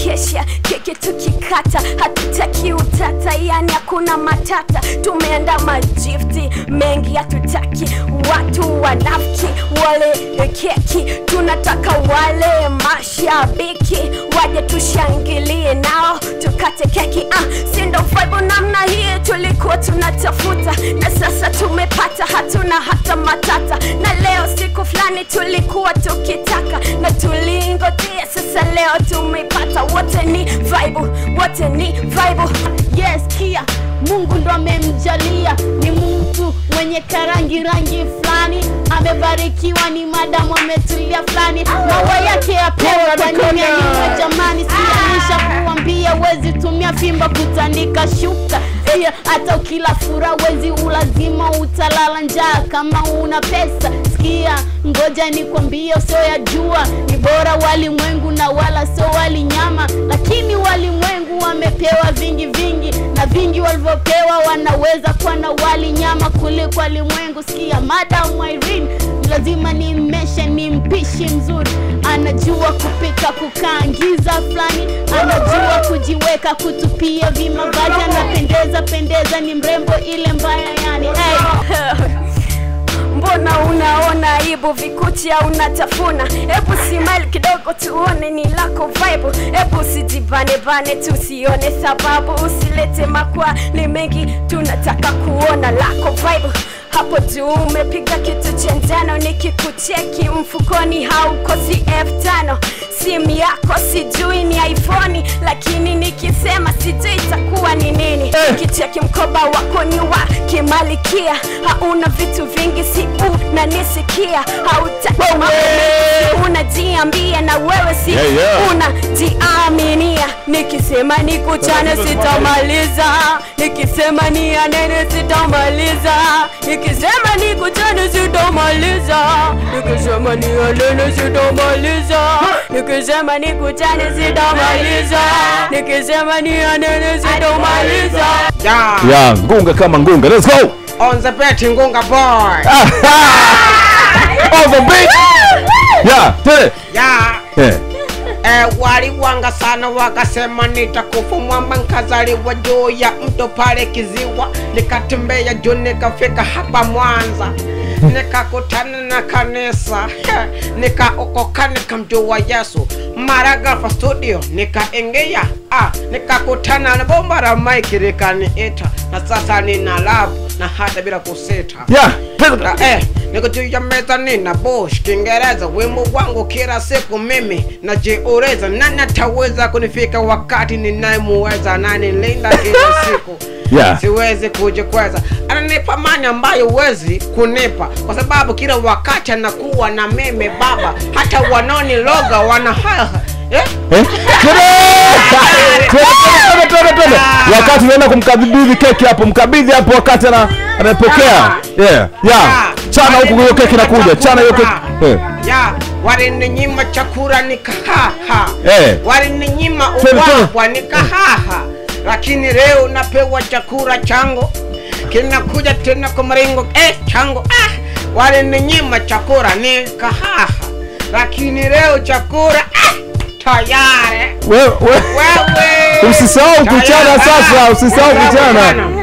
kesha keki tukikata, hatutaki utata, yani hakuna matata. Tumeandaa magifti mengi, hatutaki watu wanafiki. Wale keki tunataka wale mashabiki waje tushangilie nao tukate keki. Sindo vibe namna hii tulikuwa tunatafuta, na sasa tumepata, hatuna hata matata. Na leo siku fulani tulikuwa tukitaka, na tulingojea, sasa leo tumepata. Wote ni vibe, wote ni vibe. Yes, kia Mungu ndo amemjalia, ni mtu mwenye karangi rangi fulani, amebarikiwa ni madamu ametulia fulani. Maua yake yapewa kwa nini anyimwe jamani? Sianisha kuambia wezi tumia fimba kutandika shuka. Pia hata ukila fura wezi ulazima utalala njaa kama una pesa. Sikia ngoja nikwambie sio ya jua, ni bora walimwengu na wala sio wali nyama. Lakini walimwengu wamepewa vingi vingi, na vingi walivyopewa wanaweza kuwa na wali nyama kuliko walimwengu. Sikia Madam Irene lazima nimeshe, ni mpishi mzuri, anajua kupika kukaangiza fulani, anajua kujiweka kutupia vimavazi, anapendeza ni mrembo ile mbaya yani. Mbona unaona aibu vikuchi au unatafuna? Ebu smile kidogo tuone ni lako vibe. Ebu usijibane bane tusione sababu, usilete makwali mengi tunataka kuona lako vibe. Hapo juu umepiga kitu cha njano, nikikucheki mfukoni haukosi F5. Simu yako sijui ni iPhone, lakini nikisema sijui itakuwa ni nini. Nikicheki mkoba wako ni wa kimalikia, hauna vitu vingi, si unanisikia. Hautaki unajiambia, na wewe si unajiaminia. Nikisema nikuchane sitamaliza, nikisema ni anene sitamaliza, nikisema nikuchane sitamaliza, nikisema ni anene sitamaliza, nikisema nikuchane sitamaliza, nikisema ni anene sitamaliza. Yeah, ngunga kama ngunga. Let's go. On the beat, ngunga boy. On the beat. Yeah, tell it. Yeah. Wali wanga sana wakasema nitakufa mwamba, nkazaliwa juu ya mto pale Kiziwa, nikatembea juu nikafika hapa Mwanza, nikakutana na kanisa, nikaokoka nikamjua Yesu. Maragafa studio nikaingia, nikakutana na bomba la mic likaniita, na sasa nina love na hata bila kusita. Niko juu ya meza nina Bosch Kiingereza, wimbo wangu kila siku mimi najiuliza, nani ataweza kunifika wakati ninayemuweza, nani linda kila siku. Siwezi kujikweza, ananipa amani ambayo huwezi kunipa, kwa sababu kila wakati anakuwa na mimi baba, hata wanoni loga wana wakati unaenda kumkabidhi keki hapo, mkabidhi hapo wakati anapokea. Chana huko hiyo keki inakuja, chana hiyo keki. Walininyima chakula nikahaha, walininyima ubwabwa nikahaha, lakini leo napewa chakula changu kinakuja tena kwa mringo changu. Walininyima chakula nikahaha, lakini leo chakula tayari. Wewe usisahau kuchana sasa, usisahau kuchana.